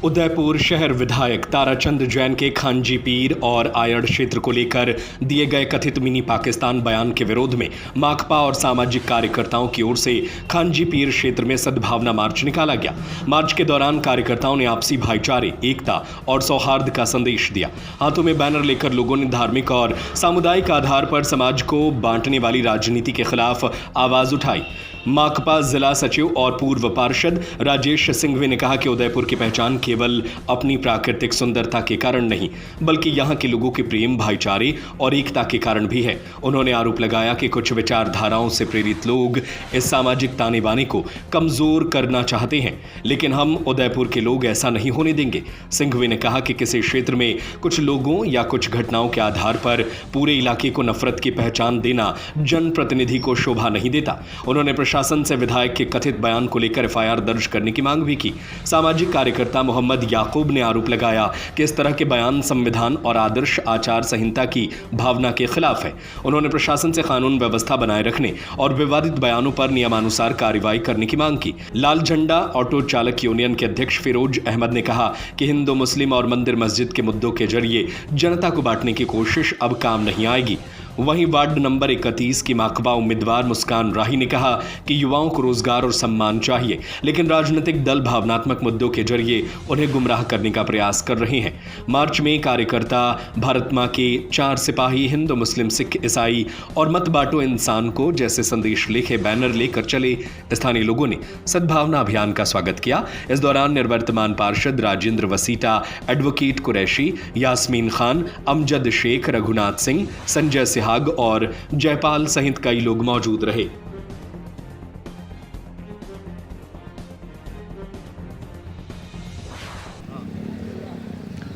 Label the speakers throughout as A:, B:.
A: उदयपुर शहर विधायक ताराचंद जैन के खांजी पीर और आयड़ क्षेत्र को लेकर दिए गए कथित मिनी पाकिस्तान बयान के विरोध में माकपा और सामाजिक कार्यकर्ताओं की ओर से खांजी पीर क्षेत्र में सद्भावना मार्च निकाला गया। मार्च के दौरान कार्यकर्ताओं ने आपसी भाईचारे, एकता और सौहार्द का संदेश दिया। हाथों में बैनर लेकर लोगों ने धार्मिक और सामुदायिक आधार पर समाज को बांटने वाली राजनीति के खिलाफ आवाज उठाई। माकपा जिला सचिव और पूर्व पार्षद राजेश सिंघवी ने कहा कि उदयपुर की पहचान केवल अपनी प्राकृतिक सुंदरता के कारण नहीं, बल्कि यहाँ के लोगों के प्रेम, भाईचारे और एकता के कारण भी है। उन्होंने आरोप लगाया कि कुछ विचारधाराओं से प्रेरित लोग इस सामाजिक ताने बाने को कमजोर करना चाहते हैं, लेकिन हम उदयपुर के लोग ऐसा नहीं होने देंगे। सिंघवी ने कहा कि किसी क्षेत्र में कुछ लोगों या कुछ घटनाओं के आधार पर पूरे इलाके को नफरत की पहचान देना जनप्रतिनिधि को शोभा नहीं देता। उन्होंने प्रशासन से विधायक के कथित बयान को लेकर एफआईआर दर्ज करने की मांग भी की। सामाजिक कार्यकर्ता मोहम्मद याकूब ने आरोप लगाया कि इस तरह के बयान संविधान और आदर्श आचार संहिता की भावना के खिलाफ है। उन्होंने प्रशासन से कानून व्यवस्था बनाए रखने और विवादित बयानों पर नियमानुसार कार्रवाई करने की मांग की। लाल झंडा ऑटो चालक यूनियन के अध्यक्ष फिरोज अहमद ने कहा कि हिंदू, मुस्लिम और मंदिर मस्जिद के मुद्दों के जरिए जनता को बांटने की कोशिश अब काम नहीं आएगी। वहीं वार्ड नंबर 31 की माकपा उम्मीदवार मुस्कान राही ने कहा कि युवाओं को रोजगार और सम्मान चाहिए, लेकिन राजनीतिक दल भावनात्मक मुद्दों के जरिए उन्हें गुमराह करने का प्रयास कर रहे हैं। मार्च में कार्यकर्ता भारत मां के 4 सिपाही, हिंदू, मुस्लिम, सिख, ईसाई और मत बांटो इंसान को जैसे संदेश लिखे बैनर लेकर चले। स्थानीय लोगों ने सद्भावना अभियान का स्वागत किया। इस दौरान निवर्तमान पार्षद राजेंद्र वसीटा, एडवोकेट कुरैशी, यास्मीन खान, अमजद शेख, रघुनाथ सिंह, संजय और जयपाल सहित कई लोग मौजूद रहे।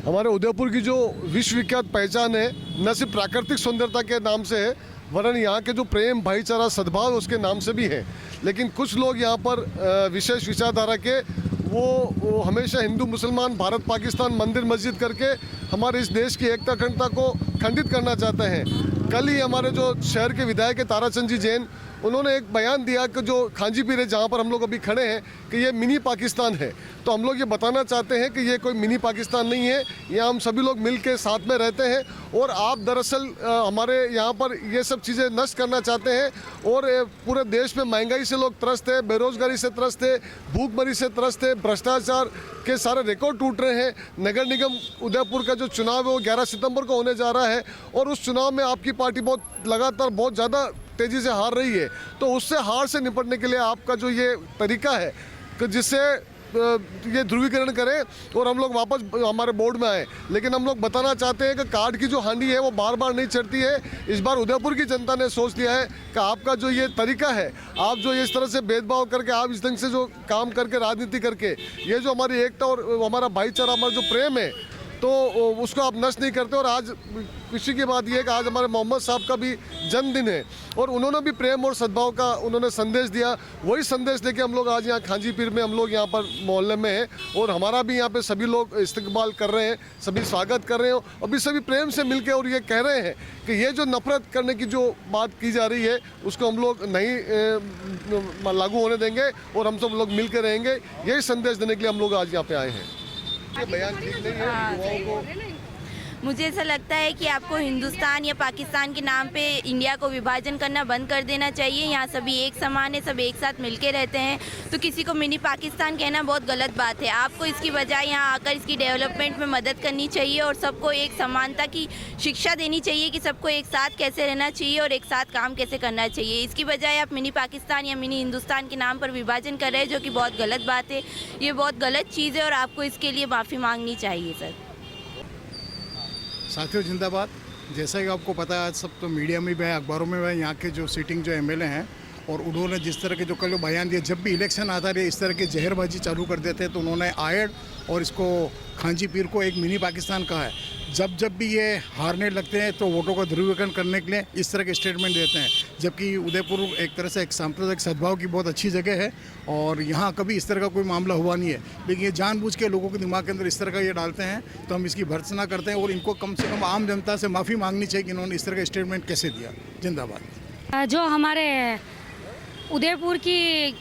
B: हमारे उदयपुर की जो विश्व विख्यात पहचान है, न सिर्फ प्राकृतिक सुंदरता के नाम से है, वरन यहाँ के जो प्रेम, भाईचारा, सद्भाव उसके नाम से भी है। लेकिन कुछ लोग यहाँ पर विशेष विचारधारा के वो हमेशा हिंदू, मुसलमान, भारत, पाकिस्तान, मंदिर, मस्जिद करके हमारे इस देश की एकता अखंडता को खंडित करना चाहते हैं। कल ही हमारे जो शहर के विधायक है ताराचंद जी जैन, उन्होंने एक बयान दिया कि जो खांजी पीर है जहाँ पर हम लोग अभी खड़े हैं कि ये मिनी पाकिस्तान है। तो हम लोग ये बताना चाहते हैं कि ये कोई मिनी पाकिस्तान नहीं है। यहाँ हम सभी लोग मिल के साथ में रहते हैं और आप दरअसल हमारे यहाँ पर ये सब चीज़ें नष्ट करना चाहते हैं। और पूरे देश में महंगाई से लोग त्रस्त है, बेरोजगारी से त्रस्त है, भूखमरी से त्रस्त है, भ्रष्टाचार के सारे रिकॉर्ड टूट रहे हैं। नगर निगम उदयपुर का जो चुनाव है वो 11 सितंबर को होने जा रहा है और उस चुनाव में आपकी पार्टी लगातार बहुत ज़्यादा तेज़ी से हार रही है। तो उससे हार से निपटने के लिए आपका जो ये तरीका है कि जिससे ये ध्रुवीकरण करें और हम लोग वापस हमारे बोर्ड में आए। लेकिन हम लोग बताना चाहते हैं कि कार्ड की जो हांडी है वो बार बार नहीं चढ़ती है। इस बार उदयपुर की जनता ने सोच लिया है कि आपका जो ये तरीका है, आप जो इस तरह से भेदभाव करके, आप इस ढंग से जो काम करके, राजनीति करके, ये जो हमारी एकता और हमारा भाईचारा, हमारा जो प्रेम है, तो उसको आप नष्ट नहीं करते। और आज खुशी की बात यह है कि आज हमारे मोहम्मद साहब का भी जन्मदिन है और उन्होंने भी प्रेम और सद्भाव का उन्होंने संदेश दिया। वही संदेश लेके हम लोग आज यहाँ खांजी पीर में हम लोग यहाँ पर मोहल्ले में हैं और हमारा भी यहाँ पे सभी लोग इस्तकबाल कर रहे हैं, सभी स्वागत कर रहे हैं और भी सभी प्रेम से मिलके और ये कह रहे हैं कि ये जो नफरत करने की जो बात की जा रही है उसको हम लोग नहीं लागू होने देंगे और हम सब लोग मिल के रहेंगे। यही संदेश देने के लिए हम लोग आज यहाँ पे आए हैं। बयान ठीक नहीं है। युवाओं को
C: मुझे ऐसा लगता है कि आपको हिंदुस्तान या पाकिस्तान के नाम पे इंडिया को विभाजन करना बंद कर देना चाहिए। यहाँ सभी एक समान है, सब एक साथ मिलके रहते हैं, तो किसी को मिनी पाकिस्तान कहना बहुत गलत बात है। आपको इसकी बजाय यहाँ आकर इसकी डेवलपमेंट में मदद करनी चाहिए और सबको एक समानता की शिक्षा देनी चाहिए कि सबको एक साथ कैसे रहना चाहिए और एक साथ काम कैसे करना चाहिए। इसकी बजाय आप मिनी पाकिस्तान या मिनी हिंदुस्तान के नाम पर विभाजन कर रहे हैं, जो कि बहुत गलत बात है। ये बहुत गलत चीज़ है और आपको इसके लिए माफ़ी मांगनी चाहिए। सर
D: साथियों जिंदाबाद। जैसा कि आपको पता है, आज सब तो मीडिया में भी है, अखबारों में भी, यहाँ के जो सिटिंग जो एमएलए हैं और उन्होंने जिस तरह के जो कल बयान दिए, जब भी इलेक्शन आता है इस तरह की जहरबाजी चालू कर देते हैं। तो उन्होंने आयड़ और इसको खांजी पीर को एक मिनी पाकिस्तान कहा है। जब भी ये हारने लगते हैं तो वोटों का ध्रुवीकरण करने के लिए इस तरह के स्टेटमेंट देते हैं, जबकि उदयपुर एक तरह से एक सांप्रदायिक सद्भाव की बहुत अच्छी जगह है और यहाँ कभी इस तरह का कोई मामला हुआ नहीं है। लेकिन ये जानबूझ के लोगों के दिमाग के अंदर इस तरह का ये डालते हैं, तो हम इसकी भर्त्सना करते हैं और इनको कम से कम आम जनता से माफ़ी मांगनी चाहिए कि इन्होंने इस तरह का स्टेटमेंट कैसे दिया। जिंदाबाद।
E: जो हमारे उदयपुर की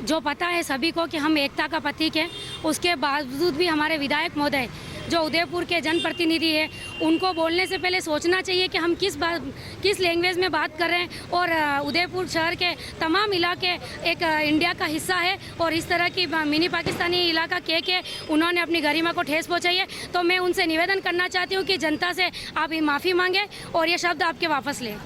E: जो पता है सभी को कि हम एकता का प्रतीक हैं उसके बावजूद भी हमारे विधायक महोदय जो उदयपुर के जनप्रतिनिधि है उनको बोलने से पहले सोचना चाहिए कि हम किस लैंग्वेज में बात कर रहे हैं। और उदयपुर शहर के तमाम इलाके एक इंडिया का हिस्सा है और इस तरह की मिनी पाकिस्तानी इलाका कह के उन्होंने अपनी गरिमा को ठेस पहुंचाई है। तो मैं उनसे निवेदन करना चाहती हूं कि जनता से आप माफ़ी मांगे और ये शब्द आपके वापस लें।